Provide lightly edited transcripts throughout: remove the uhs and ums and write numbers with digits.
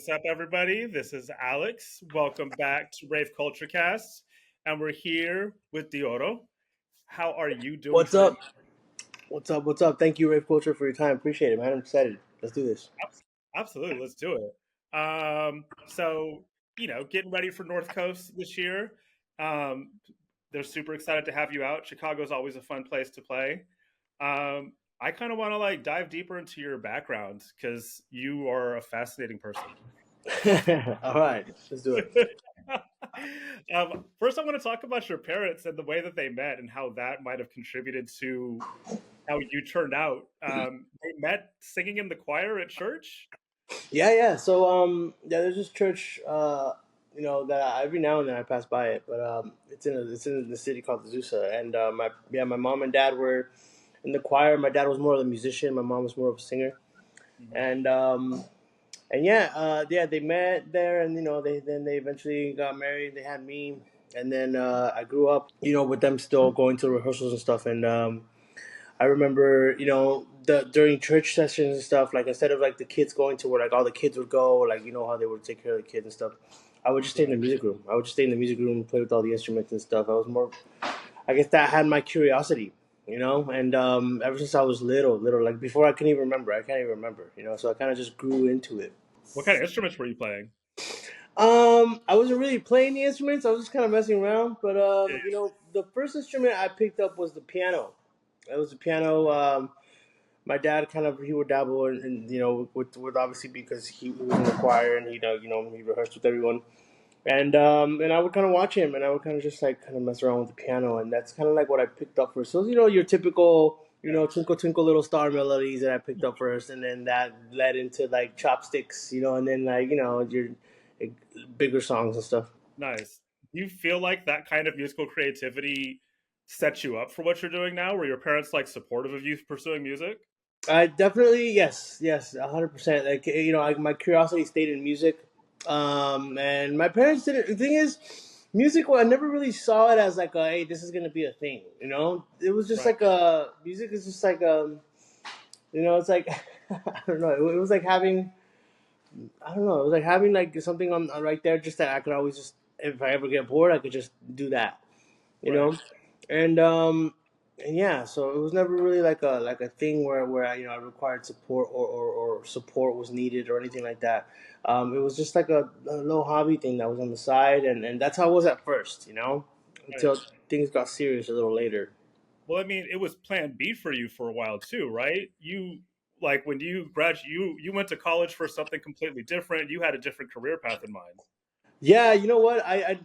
What's up, everybody? This is Alex. Welcome back to Rave Culture Cast, and we're here with Deorro. How are you doing What's today? up? What's up? What's up? Thank you, Rave Culture, for your time. Appreciate it, man. I'm excited. Let's do this. Absolutely, let's do it. Getting ready for North Coast this year. Um, they're super excited to have you out. Chicago's always a fun place to play. I kind of want to dive deeper into your background because you are a fascinating person. All right, let's do it. First, I want to talk about your parents and the way that they met and how that might have contributed to how you turned out. They met singing in the choir at church. Yeah. So, there's this church, that every now and then I pass by it, but it's in the city called Azusa, and my mom and dad were in the choir. My dad was more of a musician. My mom was more of a singer, Mhm. and they met there, and they eventually got married. They had me, and then I grew up, with them still going to rehearsals and stuff, and I remember, the during church sessions and stuff, like instead of like the kids going to where like all the kids would go, like how they would take care of the kids and stuff, I would just stay in the Right. music room. I would just stay in the music room and play with all the instruments and stuff. I was more, I guess that had my curiosity, and ever since I was little, like before I can even remember, I can't even remember, so I kind of just grew into it. What kind of instruments were you playing? I wasn't really playing the instruments. I was just kind of messing around. But Yeah. the first instrument I picked up was the piano. It was the piano. My dad he would dabble in with obviously because he was in the choir and he rehearsed with everyone. And I would kind of watch him, and I would kind of just like kind of mess around with the piano, and that's kind of like what I picked up first. So your typical Yeah. twinkle twinkle little star melodies that I picked up first, and then that led into like chopsticks, and then like your like, bigger songs and stuff. Nice. Do you feel like that kind of musical creativity sets you up for what you're doing now? Were your parents supportive of you pursuing music? I definitely yes, 100%. Like my curiosity stayed in music, and my parents didn't. The thing is, music. Well, I never really saw it as like a hey, this is gonna be a thing. It was just Right. like a music is just like it's like I don't know. It was like having I don't know. It was like having like something on right there, just that I could always just if I ever get bored, I could just do that. You Right. know, and and yeah, so it was never really like a thing where I required support or support was needed or anything like that. It was just like a little hobby thing that was on the side, and that's how it was at first, Right. until things got serious a little later. Well, I mean, it was Plan B for you for a while too, right? You when you graduated, you went to college for something completely different. You had a different career path in mind. Yeah, you know what? I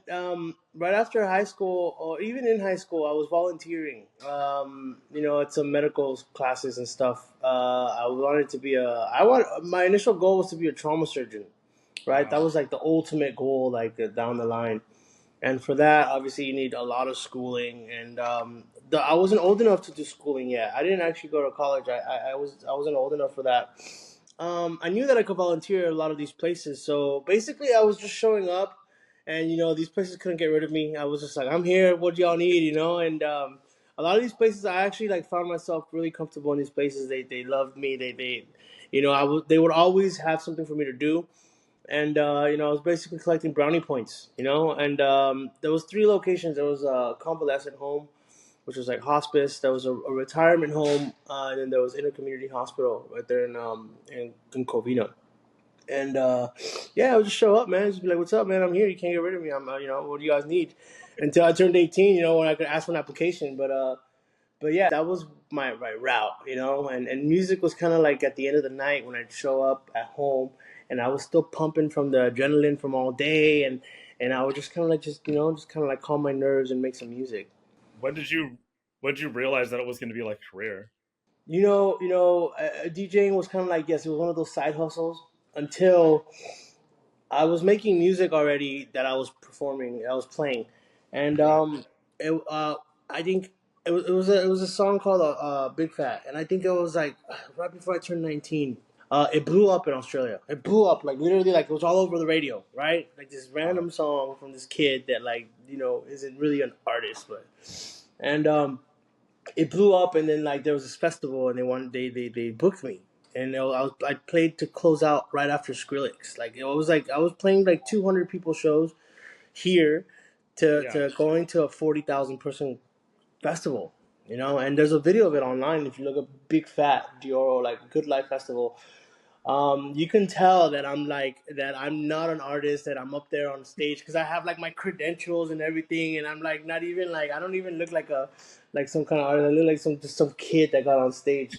right after high school, or even in high school, I was volunteering. At some medical classes and stuff. I wanted to be my initial goal was to be a trauma surgeon, right? Wow. That was like the ultimate goal, like down the line. And for that, obviously, you need a lot of schooling. And I wasn't old enough to do schooling yet. I didn't actually go to college. I wasn't old enough for that. I knew that I could volunteer at a lot of these places. So basically, I was just showing up, and these places couldn't get rid of me. I was just like, I'm here. What do y'all need? And a lot of these places, I actually like found myself really comfortable in these places. They loved me. They would always have something for me to do. And I was basically collecting brownie points. And there was three locations. There was a convalescent home, which was like hospice. There was a retirement home, and then there was intercommunity hospital right there in Covina. And yeah, I would just show up, man. Just be like, "What's up, man? I'm here. You can't get rid of me. I'm, what do you guys need?" Until I turned 18, when I could ask for an application. But yeah, that was my route, And music was kind of like at the end of the night when I'd show up at home, and I was still pumping from the adrenaline from all day, and I would just kind of like just kind of like calm my nerves and make some music. When did you when did you realize that it was going to be like a career? DJing was kind of like yes, it was one of those side hustles until I was making music already that I was performing, I was playing, and Right. I think it was a song called Big Fat, and I think it was like right before I turned 19. It blew up in Australia. It blew up like literally like it was all over the radio, right? Like this Wow. random song from this kid that like isn't really an artist, but and it blew up, and then like there was this festival, and they booked me, and I played to close out right after Skrillex. Like it was like I was playing like 200 people shows here Yeah. to going to a 40,000 person festival. You know, and there's a video of it online. If you look up Big Fat Deorro, like Good Life Festival, you can tell that I'm not an artist, that I'm up there on stage because I have like my credentials and everything, and I'm like not even like I don't even look like some kind of artist. I look like some kid that got on stage,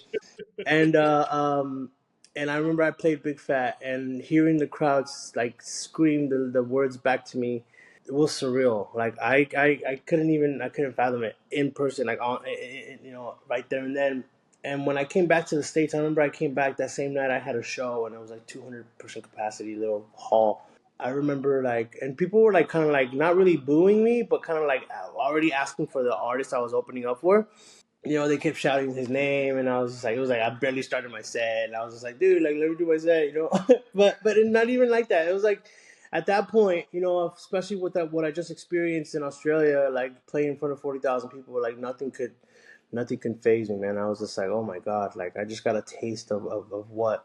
and and I remember I played Big Fat, and hearing the crowds like scream the words back to me, it was surreal. Like I couldn't fathom it in person, like right there and then. And when I came back to the States, I remember I came back that same night. I had a show, and it was like 200% capacity, little hall. I remember like, and people were like kind of like not really booing me, but kind of like already asking for the artist I was opening up for. You know, they kept shouting his name, and I was just like, it was like I barely started my set, and I was just like, dude, like let me do my set, you know. but it, not even like that. It was like at that point, you know, especially with that what I just experienced in Australia, like playing in front of 40,000 people, like nothing could phase me, man. I was just like, oh my god, like I just got a taste of what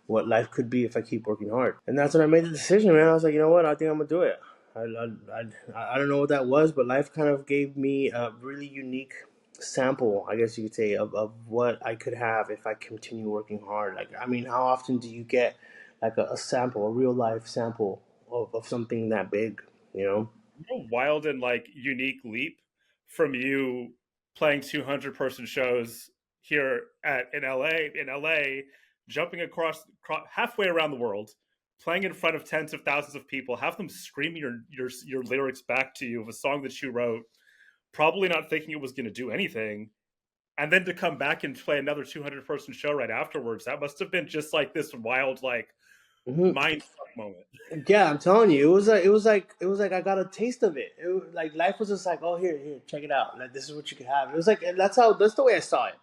life could be if I keep working hard. And that's when I made the decision, man. I was like, you know what, I think I'm gonna do it. I don't know what that was, but life kind of gave me a really unique sample, I guess you could say, of what I could have if I continue working hard. Like, I mean, how often do you get like a sample, a real life sample of something that big, you know? A wild and like unique leap from you playing 200-person shows here at in LA, jumping across halfway around the world, playing in front of tens of thousands of people, have them screaming your lyrics back to you of a song that you wrote, probably not thinking it was going to do anything, and then to come back and play another 200-person show right afterwards. That must have been just like this wild like Hmm. mind fuck moment. Yeah, I'm telling you, it was like I got a taste of it. Like life was just like, oh, here, check it out. Like this is what you could have. It was like, and that's the way I saw it.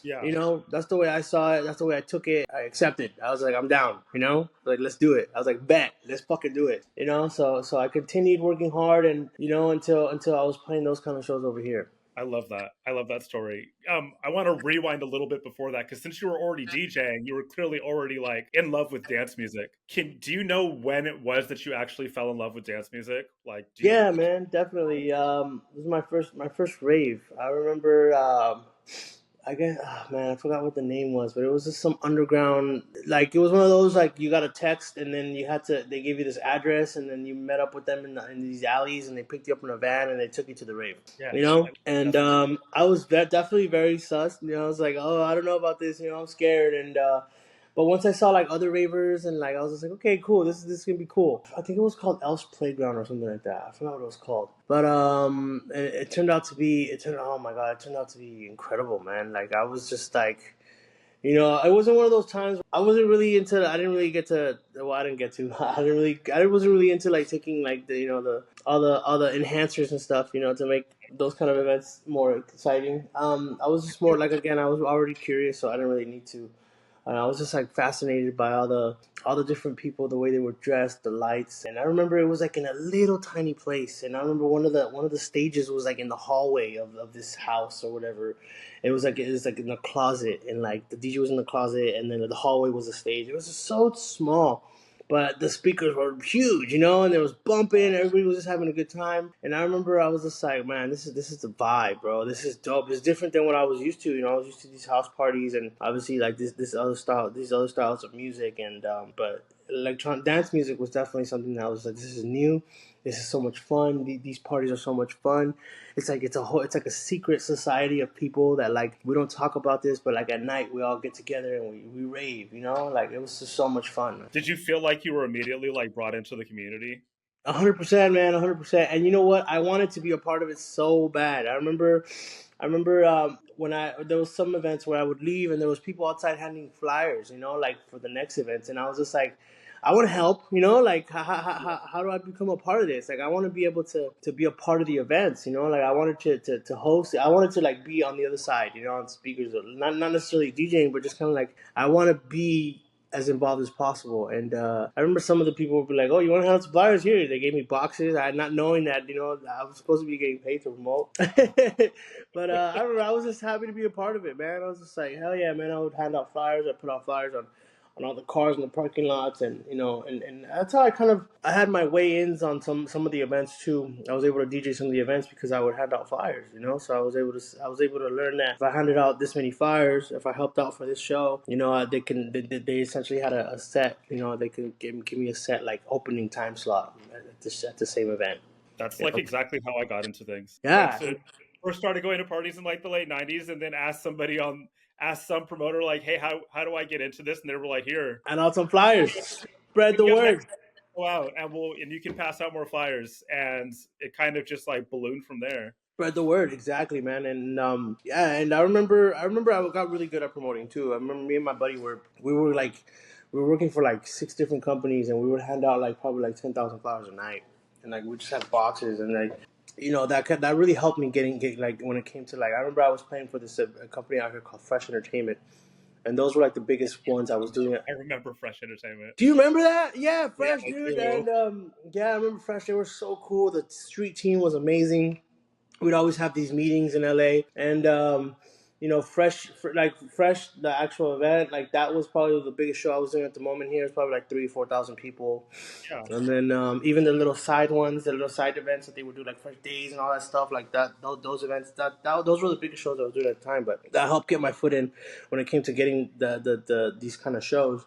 Yeah, You know, that's the way I saw it. That's the way I took it. I accepted. I was like, I'm down. You know, like let's do it. I was like, bet, let's fucking do it. You know, so I continued working hard, and you know, until I was playing those kind of shows over here. I love that. I love that story. I want to rewind a little bit before that because since you were already DJing, you were clearly already like in love with dance music. Do you know when it was that you actually fell in love with dance music? Like, do you? Yeah, man, definitely. This was my first rave. I remember. I guess, oh, man, I forgot what the name was, but it was just some underground. Like it was one of those like you got a text, and then you had to. They gave you this address, and then you met up with them in these alleys, and they picked you up in a van, and they took you to the rave. Yeah, You know, and definitely. I was definitely very sus. You know, I was like, oh, I don't know about this. You know, I'm scared, and but once I saw like other ravers and like I was just like, okay, cool, this is gonna be cool. I think it was called Elf's Playground or something like that. I forgot what it was called. But it turned out to be oh my god, it turned out to be incredible, man. Like I was just like, you know, it wasn't one of those times. I wasn't really into. I didn't really get to. Well, I didn't get to. I didn't really. I wasn't really into like taking like the the all the enhancers and stuff. You know, to make those kind of events more exciting. I was just more like again. I was already curious, so I didn't really need to. And I was just like fascinated by all the different people, the way they were dressed, the lights. And I remember it was like in a little tiny place. And I remember one of the stages was like in the hallway of this house or whatever. It was like in a closet, and like the DJ was in the closet, and then the hallway was a stage. It was just so small, but the speakers were huge, you know, and there was bumping. Everybody was just having a good time. And I remember I was just like, man, this is the vibe, bro. This is dope. It's different than what I was used to. You know, I was used to these house parties, and obviously like these other styles of music, and but electronic dance music was definitely something that I was like, this is new. This is so much fun. These parties are so much fun. It's like a secret society of people that like we don't talk about this, but like at night we all get together and we rave. You know, like it was just so much fun. Did you feel like you were immediately like brought into the community? 100%, man, 100%. And you know what? I wanted to be a part of it so bad. I remember when there was some events where I would leave and there was people outside handing flyers, you know, like for the next events, and I was just like, I want to help, you know, like how do I become a part of this? Like I want to be able to be a part of the events, you know, like I wanted to host it. I wanted to like be on the other side, you know, on speakers, not necessarily DJing, but just kind of like I want to be as involved as possible. And I remember some of the people would be like, "Oh, you want to have some flyers here?" They gave me boxes, I not knowing that I was supposed to be getting paid to promote. But I remember I was just happy to be a part of it, man. I was just like, hell yeah, man! I would hand out flyers. I put out flyers on all the cars in the parking lots, and and that's how I had my way ins on some of the events too. I was able to DJ some of the events because I would hand out flyers, so I was able to learn that if I handed out this many flyers, if I helped out for this show, they essentially had a set, they could give me a set like opening time slot at the same event. That's You like know? exactly how I got into things. Went Yeah, to first started going to parties in like the late '90s, and then asked some promoter like, "Hey, how do I get into this?" And they were like, "Here, and out some flyers, spread the you got an word. extra go out, and you can pass out more flyers." And it kind of just like ballooned from there. Spread the word, exactly, man. And yeah, and I remember I got really good at promoting too. I remember me and my buddy we were working for like six different companies, and we would hand out like probably like 10,000 flowers a night, and like we just had boxes, and like that really helped me get like when it came to like I remember I was playing for this a company out here called Fresh Entertainment, and those were like the biggest ones I was doing. I remember Fresh Entertainment. Do you remember that? Yeah, Yeah, Fresh, I dude, do. and yeah, I remember Fresh. They were so cool. The street team was amazing. We'd always have these meetings in LA, and Fresh, the actual event, like that was probably the biggest show I was doing at the moment. Here it's probably like 3,000 4,000 people, Yeah, and then even the little side ones, the little side events that they would do, like Fresh Days and all that stuff, like that. Those events, those were the biggest shows I was doing at the time. But that helped get my foot in when it came to getting these kind of shows,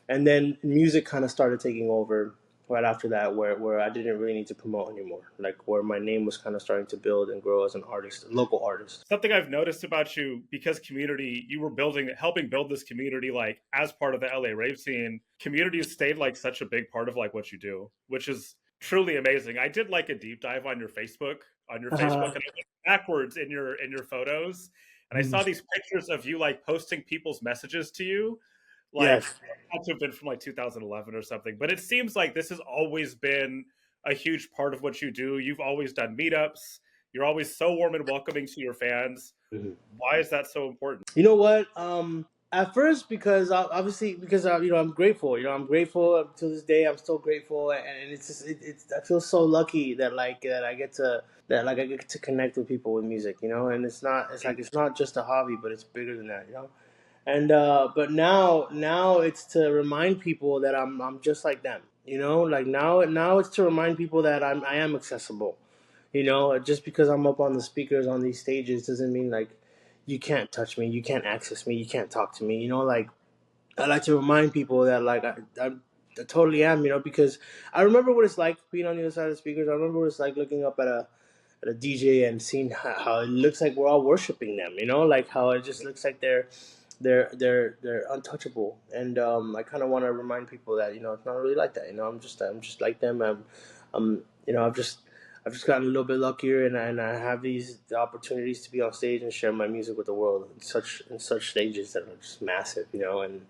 and then music kind of started taking over right after that, where I didn't really need to promote anymore, like where my name was kind of starting to build and grow as an artist, local artist. something I've noticed about you, because community, you were helping build this community like as part of the LA rave scene. Community has stayed like such a big part of like what you do, which is truly amazing. I did like a deep dive on your Facebook, and I went backwards in your photos, and I saw these pictures of you like posting people's messages to you, like Yes. had to have been from like 2011 or something. But it seems like this has always been a huge part of what you do. You've always done meetups. You're always so warm and welcoming to your fans. Mhm. Why is that so important? You know what? At first, because obviously, because I'm grateful. I'm grateful to this day. I'm still grateful, and it's just it's. I feel so lucky that I get to connect with people with music. And it's not just a hobby, but it's bigger than that. And but now it's to remind people that I'm just like them. Like now it's to remind people that I am accessible. Just because I'm up on the speakers on these stages doesn't mean like you can't touch me, you can't access me, you can't talk to me. Like I like to remind people that like I totally am. Because I remember what it's like being on the other side of the speakers. I remember what it's like looking up at a DJ and seeing how it looks like we're all worshiping them. Like how it just looks like they're untouchable. And I kind of want to remind people that it's not really like that. I'm just like them. I've just gotten a little bit luckier, and I have the opportunities to be on stage and share my music with the world in such stages that are just massive. And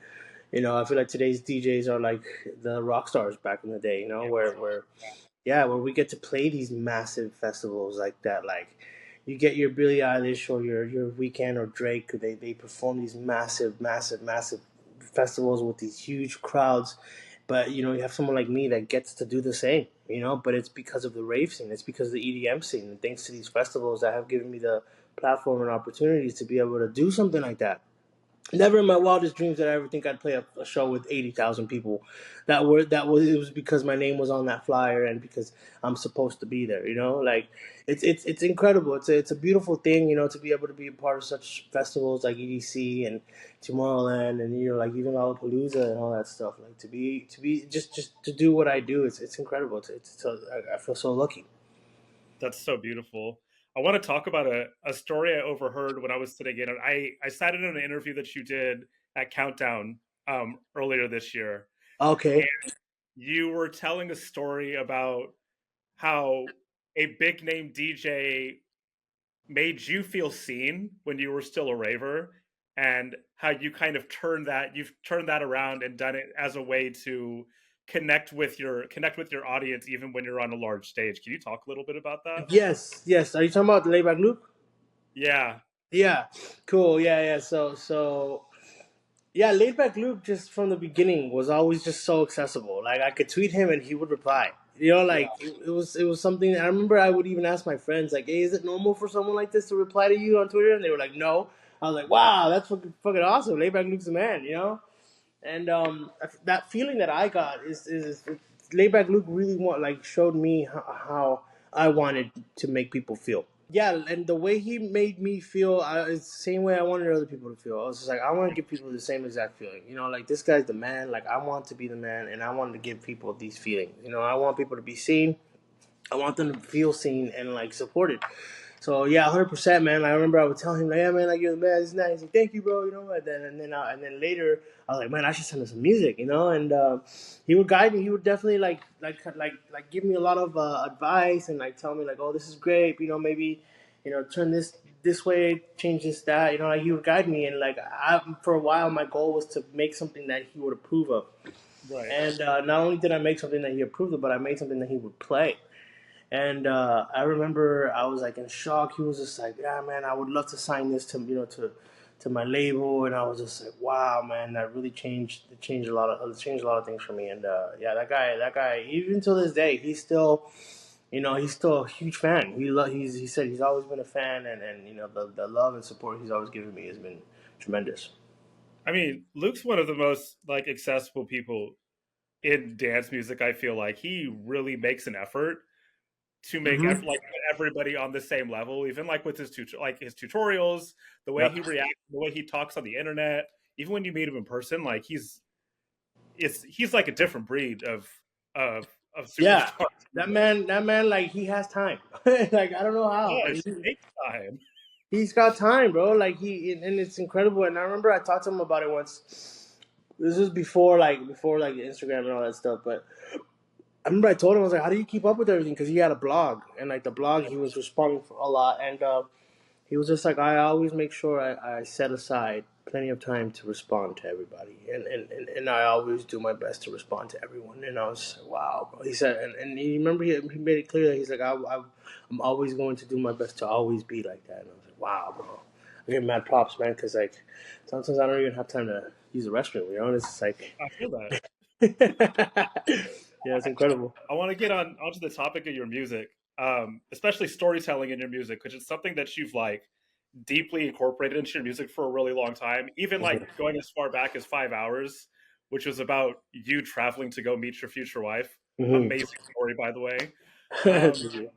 I feel like today's DJs are like the rock stars back in the day. Where yeah, where we get to play these massive festivals like that. Like you get your Billie Eilish or your Weekend or Drake. They perform these massive festivals with these huge crowds. But you have someone like me that gets to do the same. But it's because of the rave scene. It's because of the EDM scene, and thanks to these festivals that have given me the platform and opportunities to be able to do something like that. Never in my wildest dreams did I ever think I'd play a show with 80,000 people. It was because my name was on that flyer and because I'm supposed to be there. Like it's incredible. It's a beautiful thing. To be able to be a part of such festivals like EDC and Tomorrowland and like even Lollapalooza and all that stuff. Like to be just to do what I do. It's incredible. I feel so lucky. That's so beautiful. I want to talk about a story I overheard when I was sitting in. I sat in an interview that you did at Countdown earlier this year, and Okay. you were telling a story about how a big name DJ made you feel seen when you were still a raver, and how you kind of you've turned that around and done it as a way to connect with your audience even when you're on a large stage. Can you talk a little bit about that? Yes. Yes. Are you talking about Laidback Luke? Yeah. Yeah. Cool. Yeah. Yeah. So Yeah, Laidback Luke just from the beginning was always just so accessible. Like I could tweet him and he would reply. You know, Yeah, like it was something. I remember I would even ask my friends, like, "Hey, is it normal for someone like this to reply to you on Twitter?" And they were like, "No." I was like, "Wow, that's fucking awesome. Laidback Luke's the man." You know, and that feeling that I got is Layback Luke really showed me how I wanted to make people feel. Yeah, and the way he made me feel is the same way I wanted other people to feel. I was just like, I want to give people the same exact feeling. You know, like this guy's the man. Like I want to be the man, and I wanted to give people these feelings. You know, I want people to be seen. I want them to feel seen and like supported. So yeah, 100%, man. I remember I would tell him like, "Yeah, man, like you're the man. This is nice. He's like, thank you, bro." You know, and then later I was like, "Man, I should send him some music." You know, and he would guide me. He would definitely like give me a lot of advice and like tell me like, "Oh, this is great. You know, maybe turn this way, change this that." You know, like he would guide me, and like for a while, my goal was to make something that he would approve of. right. And not only did I make something that he approved of, but I made something that he would play. And I remember I was like in shock. He was just like, "Yeah, man, I would love to sign this to my label." And I was just like, "Wow, man, that really changed a lot of things for me." And yeah, that guy, even till this day, he's still a huge fan. He said he's always been a fan, and the love and support he's always given me has been tremendous. I mean, Luke's one of the most like accessible people in dance music. I feel like he really makes an effort to make Mm-hmm. like everybody on the same level, even like with his tutorials, the way Yep. he reacts, the way he talks on the internet. Even when you meet him in person, like he's like a different breed of of Yeah, superstar. that man, like he has time. Like I don't know how, but Yes, it takes time. he's got time, bro. Like and it's incredible. And I remember I talked to him about it once. This was before Instagram and all that stuff. But I remember I told him, I was like, "How do you keep up with everything?" Because he had a blog, and like the blog, he was responding for a lot. And he was just like, "I always make sure I set aside plenty of time to respond to everybody, and I always do my best to respond to everyone." And I was like, "Wow, bro." He said, and he remember he made it clear that he's like, I'm always going to do my best to always be like that." And I was like, "Wow, bro." I give him mad props, man, because like sometimes I don't even have time to use the restroom. You know, and it's just like, I feel that. yeah, it's incredible. I want to get on onto the topic of your music, especially storytelling in your music, which is something that you've like deeply incorporated into your music for a really long time, even like going as far back as 5 hours, which was about you traveling to go meet your future wife. Hmm. Amazing story, by the way. Um, Thank you.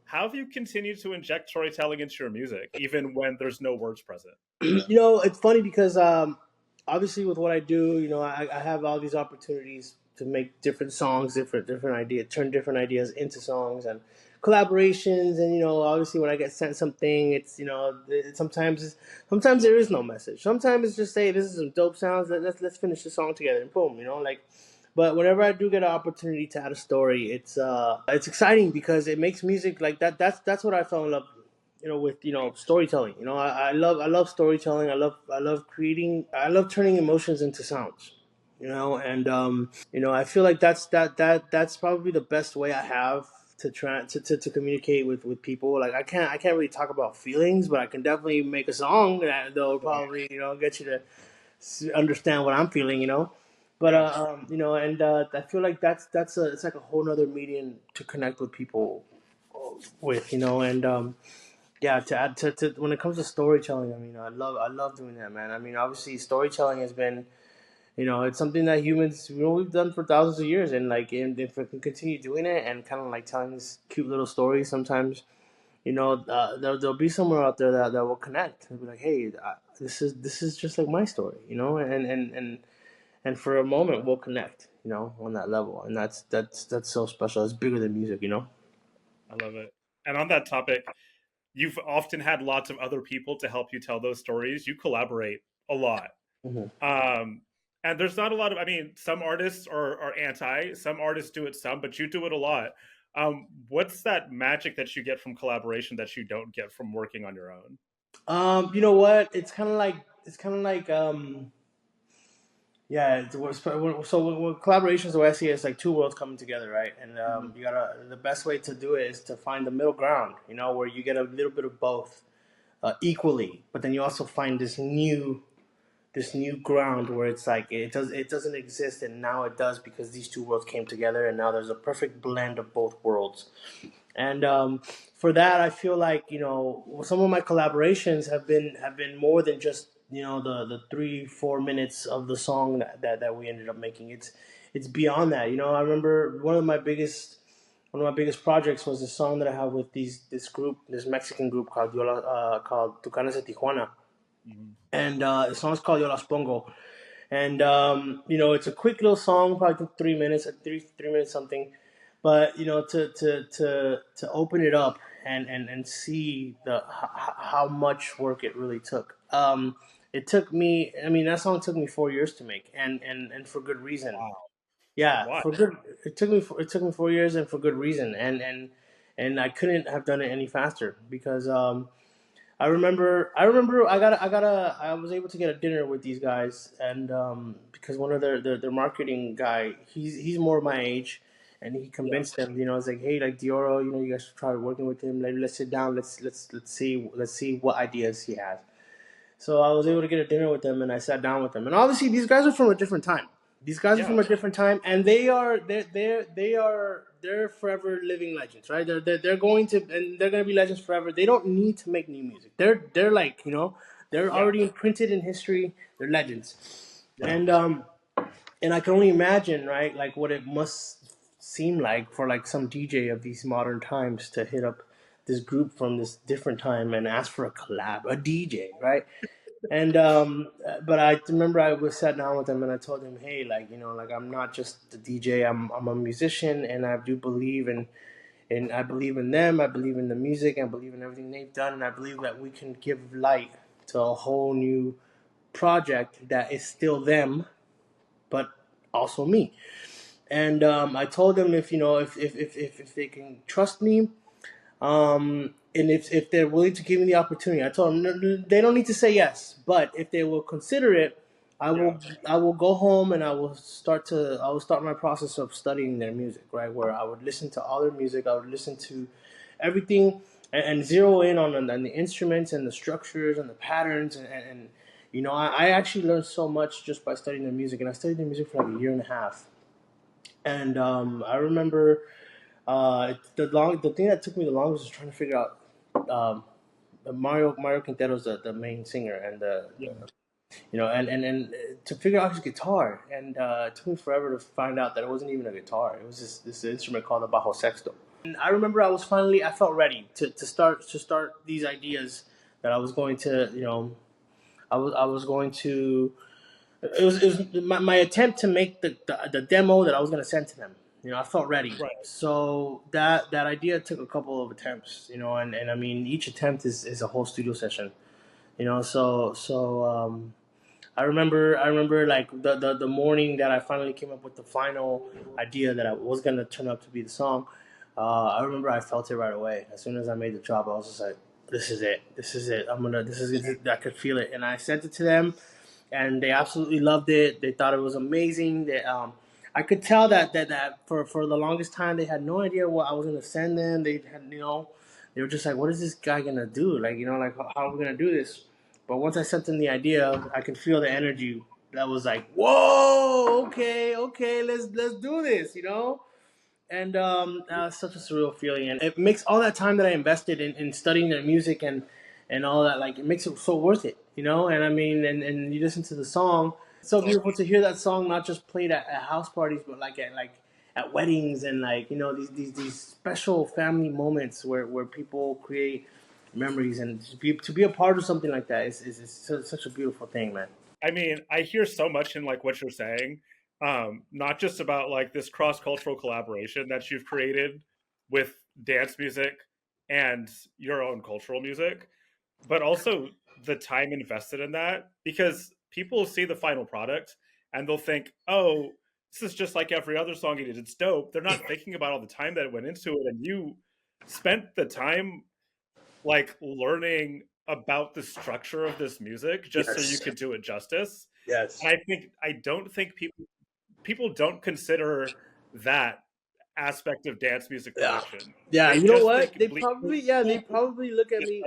how have you continued to inject storytelling into your music, even when there's no words present? It's funny because obviously with what I do, I have all these opportunities to make different songs, different ideas, turn different ideas into songs and collaborations. And obviously when I get sent something, it's sometimes there is no message. Sometimes it's just say this is some dope sounds. Let's finish the song together and boom. Like. But whenever I do get an opportunity to add a story, it's exciting because it makes music like that. That's what I fell in love with storytelling. I love storytelling. I love creating. I love turning emotions into sounds. And I feel like that's probably the best way I have to try to communicate with people. Like I can't really talk about feelings, but I can definitely make a song that'll probably get you to understand what I'm feeling. But Yeah, and I feel like it's like a whole nother medium to connect with people with. And yeah, to add to when it comes to storytelling, I mean, I love doing that, man. I mean, obviously, storytelling has been, it's something that humans, we've done for thousands of years, and like, and if we can continue doing it and kind of like telling these cute little stories, sometimes, there'll be somewhere out there that will connect. They'll be like, hey, this is just like my story, and for a moment we'll connect, on that level, and that's so special. It's bigger than music. I love it. And on that topic, you've often had lots of other people to help you tell those stories. You collaborate a lot. Hmm. Um, and there's not a lot of, I mean, some artists are anti, some artists do it some, but you do it a lot. What's that magic that you get from collaboration that you don't get from working on your own? You know what? It's kind of like yeah. So when collaborations, the way I see it, it's like two worlds coming together, right? And Mhm. the best way to do it is to find the middle ground, where you get a little bit of both equally, but then you also find this new ground where it's like it doesn't exist, and now it does because these two worlds came together, and now there's a perfect blend of both worlds. And for that, I feel like some of my collaborations have been more than just the 3-4 minutes of the song that we ended up making. It's beyond that. I remember one of my biggest projects was a song that I have with this Mexican group called Tucanes de Tijuana, Mhm. and the song's called Yo Las Pongo. And it's a quick little song, probably 3 minutes, 3 minutes something. But to open it up and see how much work it really took. It took me. I mean, that song took me 4 years to make, and for good reason. Wow. Yeah, Why? for good. It took me 4 years, and for good reason. And I couldn't have done it any faster because I remember I was able to get a dinner with these guys, and because one of their marketing guy, he's more my age, and he Yeah. convinced them. It's like, hey, like Deorro, you guys should try working with him. Let's sit down. Let's see what ideas he has. So I was able to get a dinner with them, and I sat down with them. And obviously, these guys are from a different time. These guys are Yeah. from a different time, and they're forever living legends, right? They're going to, and they're going to be legends forever. They don't need to make new music. They're like, they're Yeah. already imprinted in history. They're legends, Yeah. and I can only imagine, right, like what it must seem like for like some DJ of these modern times to hit up this group from this different time and ask for a collab, a DJ, right? And but I remember I was sat down with them and I told them, hey, like like I'm not just the DJ. I'm a musician, and I do believe in I believe in them. I believe in the music. I believe in everything they've done, and I believe that we can give light to a whole new project that is still them, but also me. And I told them if they can trust me, and if they're willing to give me the opportunity, I told them they don't need to say yes, but if they will consider it, I Yeah. will I will go home and I will start my process of studying their music, right? Where I would listen to all their music, I would listen to everything, and zero in on the instruments and the structures and the patterns, and I actually learned so much just by studying their music, and I studied their music for like a year and a half. And I remember the thing that took me the longest was trying to figure out Mario Quintero's the main singer, and Yeah. and to figure out his guitar, and it took me forever to find out that it wasn't even a guitar. It was this instrument called the bajo sexto. And I remember I felt ready to start these ideas that I was going to I was going to it was my attempt to make the demo that I was going to send to them. I felt ready. Right. So that idea took a couple of attempts, and I mean each attempt is a whole studio session. So I remember like the morning that I finally came up with the final idea that I was gonna turn out to be the song. I remember I felt it right away. As soon as I made the drop, I was just like, "This is it. This is it. This is it." I could feel it, and I sent it to them, and they absolutely loved it. They thought it was amazing. I could tell that for the longest time they had no idea what I was gonna send them. They were just like, "What is this guy gonna do? Like like how are we gonna do this?" But once I sent them the idea, I could feel the energy that was like, "Whoa, okay, okay, let's do this." And such a surreal feeling, and it makes all that time that I invested in studying their music and all that, like it makes it so worth it. And I mean, and you listen to the song, it's so beautiful to hear that song not just played at house parties, but like at weddings, and like these special family moments where people create memories, and to be a part of something like that is such a beautiful thing, man. I mean, I hear so much in like what you're saying, not just about like this cross cultural collaboration that you've created with dance music and your own cultural music, but also the time invested in that, because people see the final product and they'll think, oh, this is just like every other song you did. It's dope. They're not thinking about all the time that went into it, and you spent the time like learning about the structure of this music just so you Yes, could do it justice. yes. And I don't think people don't consider that aspect of dance music Yeah, production. yeah. They You know just what? think They probably look at me.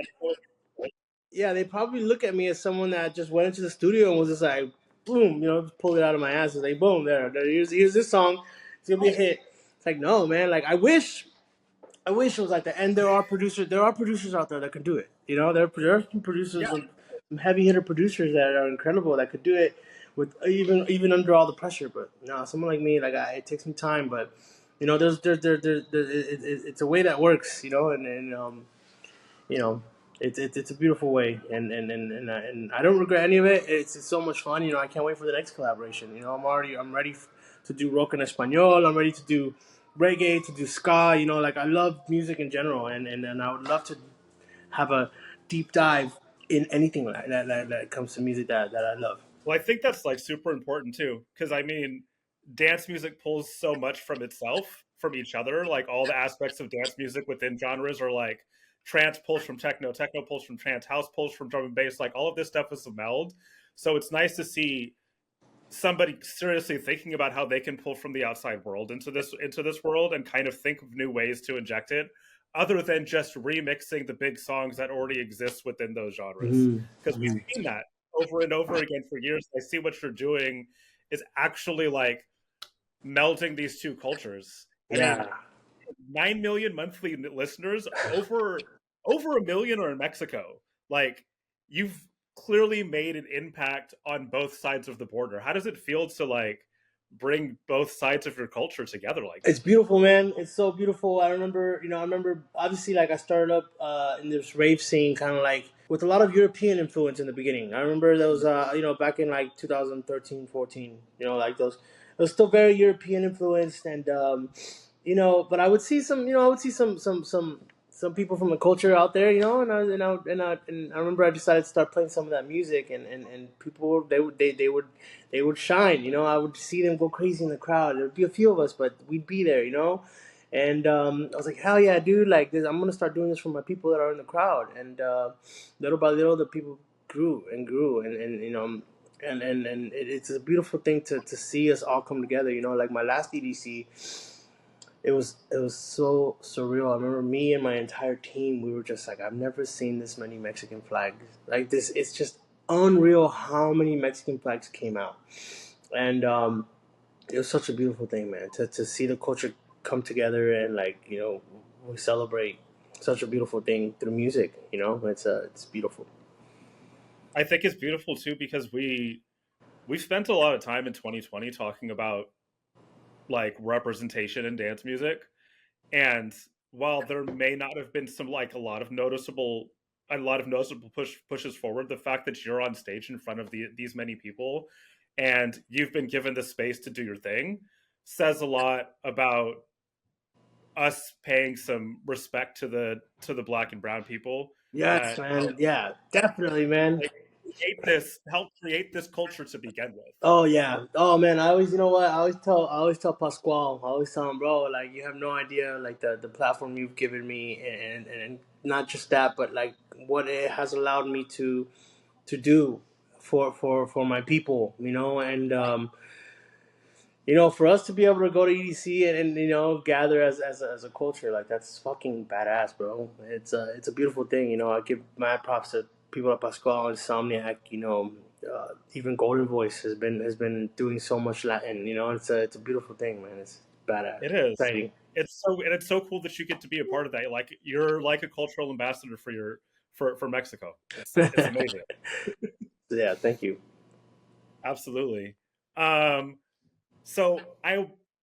yeah, they probably look at me as someone that just went into the studio and was just like, boom, pulled it out of my ass. It's like, boom, here's this song. It's gonna be a hit. It's like, no, man. Like, I wish it was like that. And there are producers out there that can do it. There are some producers, Yeah. some heavy hitter producers that are incredible that could do it with even under all the pressure. But no, someone like me, it takes me time. But it's a way that works. And you know, it's a beautiful way, and I don't regret any of it. It's so much fun. I can't wait for the next collaboration. I'm ready to do rock en español. I'm ready to do reggae, to do ska. I love music in general, and I would love to have a deep dive in anything that comes to music that I love. Well, I think that's like super important too, because I mean, dance music pulls so much from itself, from each other. Like all the aspects of dance music within genres are like trance pulls from techno, techno pulls from trance, house pulls from drum and bass. Like all of this stuff is a meld. So it's nice to see somebody seriously thinking about how they can pull from the outside world into this world and kind of think of new ways to inject it other than just remixing the big songs that already exist within those genres, because we've Mm-hmm. seen that over and over again for years. I see what you're doing is actually like melding these two cultures. I mean, Yeah. 9 million monthly listeners, over a million are in Mexico. Like, you've clearly made an impact on both sides of the border. How does it feel to like bring both sides of your culture together like It's that? beautiful, man. It's so beautiful. I remember obviously like I started up in this rave scene kind of like with a lot of European influence in the beginning. I remember those back in like 2013, 14, like those it was still very European influenced and but I would see some people from the culture out there, and I remember I decided to start playing some of that music and people they would shine. I would see them go crazy in the crowd. There would be a few of us, but we'd be there. And I was like, hell yeah, dude! Like this, I'm gonna start doing this for my people that are in the crowd. And little by little, the people grew and grew, and it's a beautiful thing to see us all come together. Like my last EDC, it was so surreal. I remember me and my entire team. We were just like, I've never seen this many Mexican flags like this. It's just unreal how many Mexican flags came out, and it was such a beautiful thing, man. To see the culture come together and we celebrate such a beautiful thing through music. It's beautiful. I think it's beautiful too because we spent a lot of time in 2020 talking about like representation in dance music. And while there may not have been some like a lot of noticeable pushes forward, the fact that you're on stage in front of these many people and you've been given the space to do your thing says a lot about us paying some respect to the black and brown people Yes, that man. Yeah, definitely, man. like help create this culture to begin with. Oh yeah. Oh man. I always, you know what? I always tell Pasquale. I always tell him, bro. Like you have no idea, like the platform you've given me, and not just that, but like what it has allowed me to do for my people. And for us to be able to go to EDC and gather as a culture, like that's fucking badass, bro. It's a beautiful thing. I give my props to people at Pascal, Insomniac. Even Golden Voice has been doing so much Latin. It's a beautiful thing, man. It's badass, It is. exciting. It's so cool that you get to be a part of that. Like you're like a cultural ambassador for Mexico. It's amazing. Yeah, thank you. Absolutely. Um, so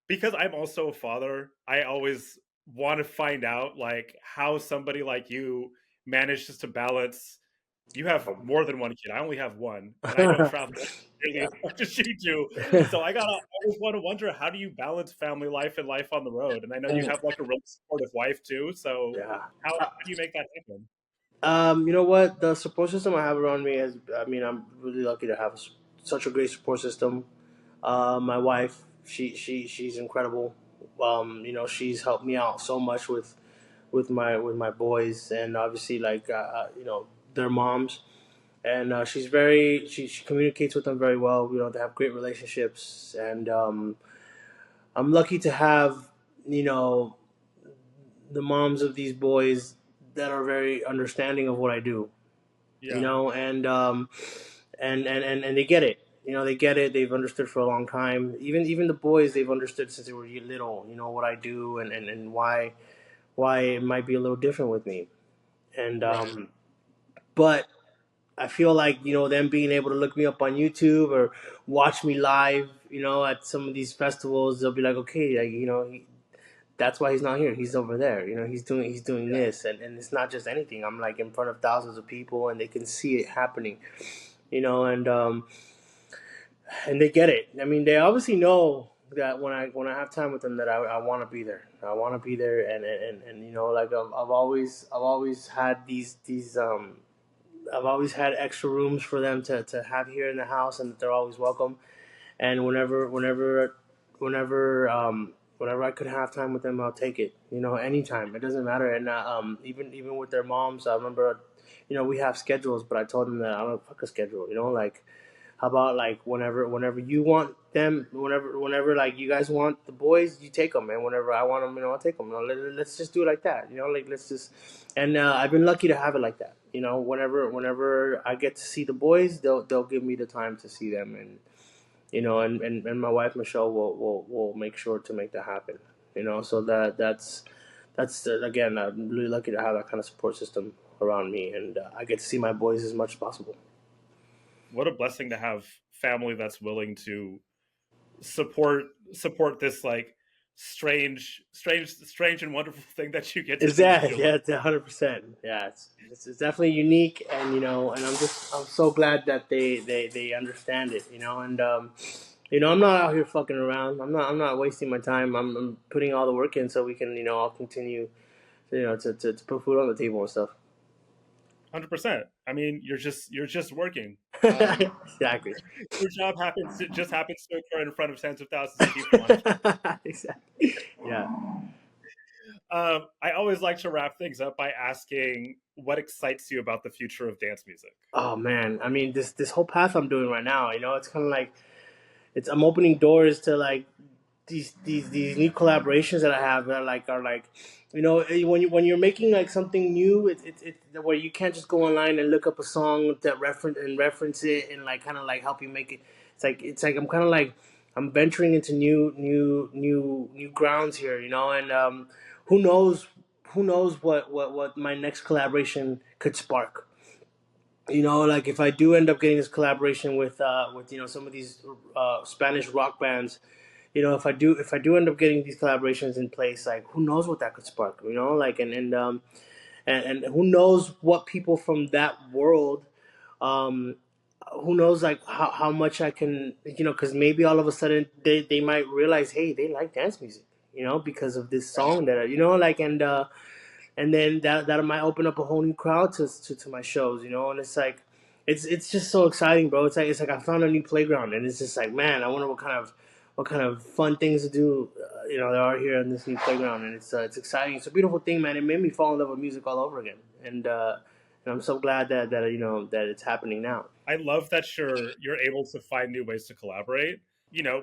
because I'm also a father, I always want to find out like how somebody like you manages to balance. You have more than one kid. I only have one, and I don't travel nearly as much as you do. So I always want to wonder, how do you balance family life and life on the road? And I know you have like a really supportive wife too. So Yeah. how do you make that happen? You know what? The support system I have around me is, I mean, I'm really lucky to have such a great support system. My wife, she's incredible. She's helped me out so much with my boys, and obviously, like, their moms. And she communicates with them very well. They have great relationships, and I'm lucky to have, you know, the moms of these boys that are very understanding of what I do. you Yeah. know, and they get it. You know, they get it. They've understood for a long time. Even the boys, they've understood since they were little. You know what I do and why it might be a little different with me. And Right. but I feel like, you know, them being able to look me up on YouTube or watch me live, you know, at some of these festivals, they'll be like, okay, like, you know, that's why he's not here. He's over there. You know, he's doing Yeah. this, and it's not just anything. I'm like in front of thousands of people, and they can see it happening. You know, and they get it. I mean, they obviously know that when I have time with them, that I want to be there. I want to be there, and you know, like I've always had these. I've always had extra rooms for them to have here in the house, and they're always welcome. And whenever I could have time with them, I'll take it. You know, anytime. It doesn't matter. And even with their moms, I remember, you know, we have schedules, but I told them that I don't fuck a schedule. You know, like how about like whenever you want them, whenever like you guys want the boys, you take them, and whenever I want them, you know, I'll take them. You know, let's just do it like that. You know, like let's just. And I've been lucky to have it like that. You know, whenever I get to see the boys, they'll give me the time to see them, and you know, and my wife Michelle will make sure to make that happen. You know, so that's again, I'm really lucky to have that kind of support system around me, and I get to see my boys as much as possible. What a blessing to have family that's willing to support support this like strange and wonderful thing that you get to Is do with that your life. yeah, it's 100%. Yeah, it's definitely unique, and you know, and I'm so glad that they understand it. You know, and you know, I'm not out here fucking around. I'm not wasting my time. I'm putting all the work in so we can, you know, I'll continue, you know, to put food on the table and stuff. 100%. I mean, you're just working. Exactly. Your job happens it just happens to occur in front of tens of thousands of people on a Exactly. Yeah. I always like to wrap things up by asking what excites you about the future of dance music. Oh man, I mean this whole path I'm doing right now, you know, it's kind of like it's I'm opening doors to like these new collaborations that I have that are like, you know, when you're making like something new, it's where you can't just go online and look up a song that reference it and like kind of like help you make it. It's like I'm kind of like I'm venturing into new grounds here, you know, and who knows what my next collaboration could spark. You know, like if I do end up getting this collaboration with you know some of these Spanish rock bands, you know, if I do end up getting these collaborations in place, like who knows what that could spark, you know, like and who knows what people from that world, um, who knows like how much I can, you know, because maybe all of a sudden they might realize, hey, they like dance music, you know, because of this song that you know, like and then that might open up a whole new crowd to my shows, you know, and it's like it's just so exciting, bro. It's like I found a new playground, and it's just like, man, I wonder what kind of fun things to do, you know, there are here in this new playground, and it's exciting. It's a beautiful thing, man. It made me fall in love with music all over again, and I'm so glad that you know that it's happening now. I love that you're able to find new ways to collaborate. You know,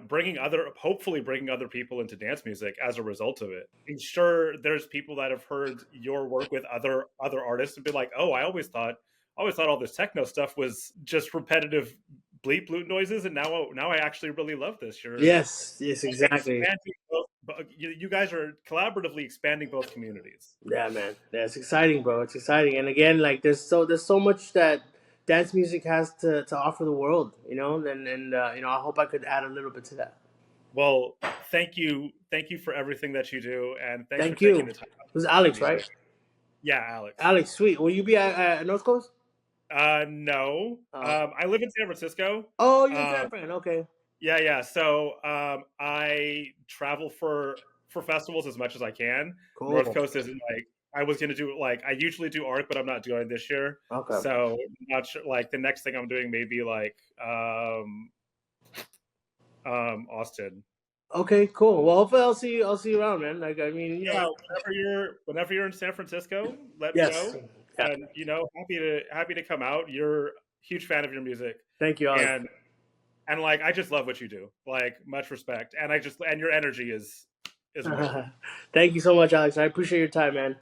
hopefully bringing other people into dance music as a result of it. I'm sure there's people that have heard your work with other artists and be like, "Oh, I always thought all this techno stuff was just repetitive bleep bloop noises, and now I actually really love this." You're Yes, yes, exactly. expanding both. You guys are collaboratively expanding both communities. Yeah, man. Yeah, it's exciting, bro. It's exciting. And again, like there's so much that dance music has to offer the world, you know, and you know, I hope I could add a little bit to that. Well, thank you for everything that you do, and thanks for Thank you. taking the time It out was to talk to Alex, me. right? Yeah, Alex. Alex, sweet. Will you be at North Coast? No. Okay. I live in San Francisco. Oh, you're in Um, San Fran. Okay. yeah, yeah. So I travel for festivals as much as I can. North Cool. Coast isn't like I was gonna do like I usually do ARC, but I'm not doing this year. Okay. So not sure. Like the next thing I'm doing may be like Austin. Okay. Cool. Well, hopefully I'll see you around, man. Like I mean, you Yeah, know. whenever you're in San Francisco, let me Yes. know. Yeah. And you know, happy to come out. You're a huge fan of your music, Thank you, Alex. and like I just love what you do. Like much respect, and your energy is wonderful. Thank you so much, Alex. I appreciate your time, man.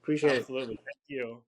Appreciate it. Absolutely, thank you.